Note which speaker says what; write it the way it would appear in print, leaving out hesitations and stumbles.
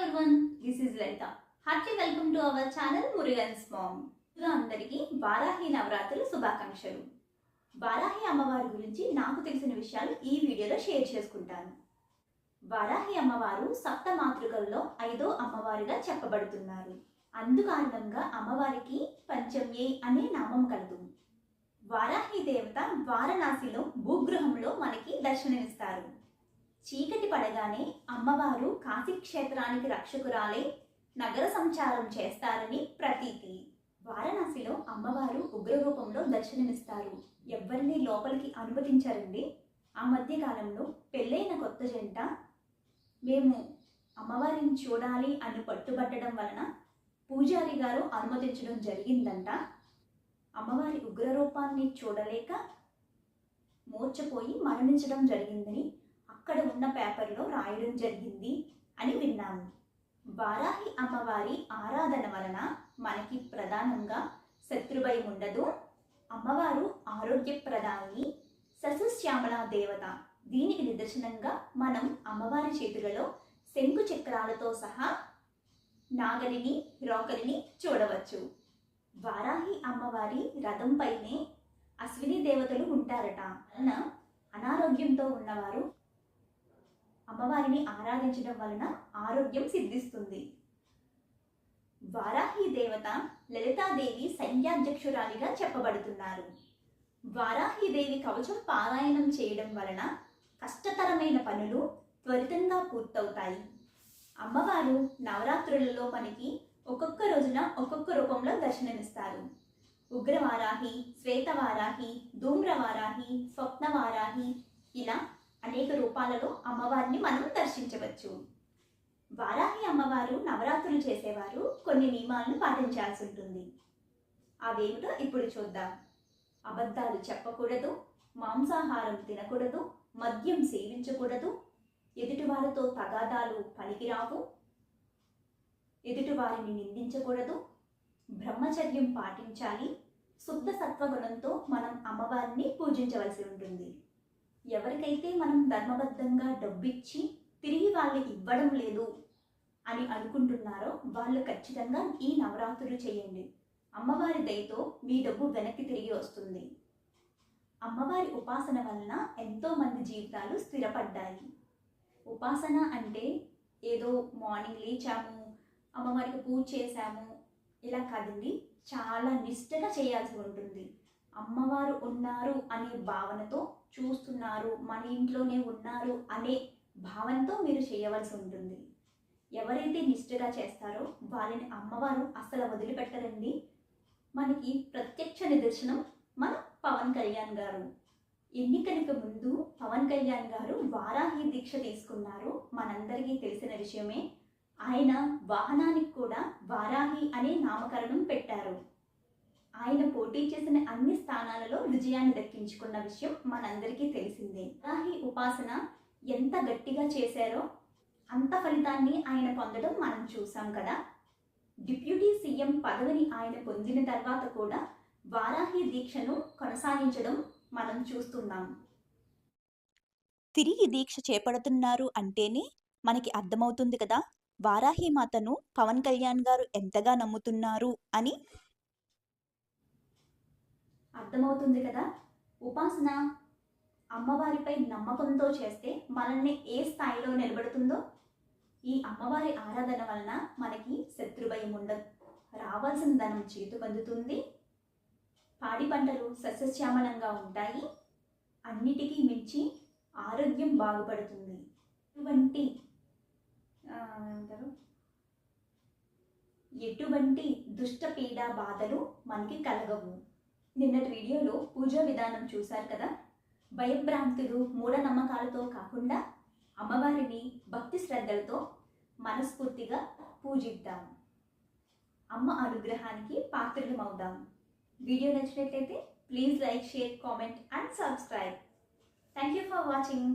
Speaker 1: everyone, this is Lalitha. Heartily welcome to our channel Murugan's Mom. అందరికీ వారాహి నవరాత్రుల శుభాకాంక్షలు. వారాహి అమ్మవారి గురించి నాకు తెలిసిన విషయాలు ఈ వీడియోలో షేర్ చేసుకుంటాను. వారాహి అమ్మవారు సప్త మాతృకల్లో 5వ అమ్మవారిగా చెప్పబడుతున్నారు. అందుకారణంగా అమ్మవారికి పంచమ్యే అనే నామం కలదు. వారాహి దేవత వారణాసిలో భూగృహంలో మనకి దర్శనమిస్తారు. చీకటి పడగానే అమ్మవారు కాశీ క్షేత్రానికి రక్షకురాలై నగర సంచారం చేస్తారని ప్రతీతి. వారణాసిలో అమ్మవారు ఉగ్రరూపంలో దర్శనమిస్తారు. ఎవరిని లోపలికి అనుమతించారండి. ఆ మధ్య కాలంలో పెళ్ళైన కొత్త జంట మేము అమ్మవారిని చూడాలి అని పట్టుబట్టడం వలన పూజారి గారు అనుమతించడం జరిగిందంట. అమ్మవారి ఉగ్రరూపాన్ని చూడలేక మూర్ఛపోయి మరణించడం జరిగిందని అక్కడ ఉన్న పేపర్లో రాయడం జరిగింది అని విన్నాము. వారాహి అమ్మవారి ఆరాధన వలన మనకి ప్రధానంగా శత్రుభయం ఉండదు. అమ్మవారు ఆరోగ్యప్రదాయిని, సస్యశ్యామల దేవత. దీనికి నిదర్శనంగా మనం అమ్మవారి చేతులలో శంకు చక్రాలతో సహా నాగలిని, రోకలిని చూడవచ్చు. వారాహి అమ్మవారి రథంపైనే అశ్విని దేవతలు ఉంటారట. అనారోగ్యంతో ఉన్నవారు అమ్మవారిని ఆరాధించడం వలన ఆరోగ్యం సిద్ధిస్తుంది. వారాహి దేవత లలితాదేవి సైన్యాధ్యక్షురాలిగా చెప్పబడుతున్నారు. వారాహిదేవి కవచం పారాయణం చేయడం వలన కష్టతరమైన పనులు త్వరితంగా పూర్తవుతాయి. అమ్మవారు నవరాత్రులలో మనకి ఒక్కొక్క రోజున ఒక్కొక్క రూపంలో దర్శనమిస్తారు. ఉగ్రవారాహి, శ్వేతవారాహి, ధూమ్రవారాహి, స్వప్నవారాహి, ఇలా అనేక రూపాలలో అమ్మవారిని మనం దర్శించవచ్చు. వారాహి అమ్మవారు నవరాత్రులు చేసేవారు కొన్ని నియమాలను పాటించాల్సి ఉంటుంది. అవేమిటో ఇప్పుడు చూద్దాం. అబద్ధాలు చెప్పకూడదు, మాంసాహారం తినకూడదు, మద్యం సేవించకూడదు, ఎదుటివారితో తగాదాలు పనికిరావు, ఎదుటివారిని నిందించకూడదు, బ్రహ్మచర్యం పాటించాలి. శుద్ధ సత్వగుణంతో మనం అమ్మవారిని పూజించవలసి ఉంటుంది. ఎవరికైతే మనం ధర్మబద్ధంగా డబ్బిచ్చి తిరిగి వాళ్ళు ఇవ్వడం లేదు అని అనుకుంటున్నారో వాళ్ళు ఖచ్చితంగా ఈ నవరాత్రులు చేయండి. అమ్మవారి దయతో మీ డబ్బు వెనక్కి తిరిగి వస్తుంది. అమ్మవారి ఉపాసన వలన ఎంతో మంది జీవితాలు స్థిరపడ్డాయి. ఉపాసన అంటే ఏదో మార్నింగ్ లేచాము, అమ్మవారికి పూజ చేశాము ఇలా కాదండి. చాలా నిష్టగా చేయాల్సి ఉంటుంది. అమ్మవారు ఉన్నారు అనే భావనతో, చూస్తున్నారు, మన ఇంట్లోనే ఉన్నారు అనే భావనతో మీరు చేయవలసి ఉంటుంది. ఎవరైతే నిష్ఠగా చేస్తారో వాళ్ళని అమ్మవారు అసలు వదిలిపెట్టరండి. మనకి ప్రత్యక్ష నిదర్శనం మన పవన్ కళ్యాణ్ గారు. ఎన్నికలకు ముందు పవన్ కళ్యాణ్ గారు వారాహి దీక్ష తీసుకున్నారు. మనందరికీ తెలిసిన విషయమే. ఆయన వాహనానికి కూడా వారాహి అనే నామకరణం పెట్టారు. ఆయన పోటీ చేసిన అన్ని స్థానాలలో విజయాన్ని దక్కించుకున్న విషయం మనందరికీ తెలిసిందే. వారాహి ఉపాసన ఎంత గట్టిగా చేశారో అంత ఫలితాన్ని ఆయన పొందడం మనం చూసాం కదా. డిప్యూటీ సీఎం పదవిని ఆయన పొందిన తర్వాత కూడా వారాహి దీక్షను కొనసాగించడం మనం చూస్తున్నాం.
Speaker 2: తిరిగి దీక్ష చేపడుతున్నారు అంటేనే మనకి అర్థమవుతుంది కదా వారాహి మాతను పవన్ కళ్యాణ్ గారు ఎంతగా నమ్ముతున్నారు అని.
Speaker 1: అర్థమవుతుంది కదా. ఉపాసన అమ్మవారిపై నమ్మకంతో చేస్తే మనల్ని ఏ స్థాయిలో నిలబడుతుందో. ఈ అమ్మవారి ఆరాధన వలన మనకి శత్రుభయం ఉండదు. రావాల్సిన ధనం చేతుకందుతుంది. పాడి పంటలు సస్యశ్యామలంగా ఉంటాయి. అన్నిటికీ మించి ఆరోగ్యం బాగుపడుతుంది. ఎటువంటి దుష్ట పీడా బాధలు మనకి కలగవు. నిన్నటి వీడియోలో పూజా విధానం చూశారు కదా. భయభ్రాంతులు, మూఢనమ్మకాలతో కాకుండా అమ్మవారిని భక్తి శ్రద్ధలతో మనస్ఫూర్తిగా పూజిద్దాం. అమ్మ అనుగ్రహానికి పాత్రలమవుదాం. వీడియో నచ్చినట్లయితే please like, share, comment and subscribe. Thank you for watching.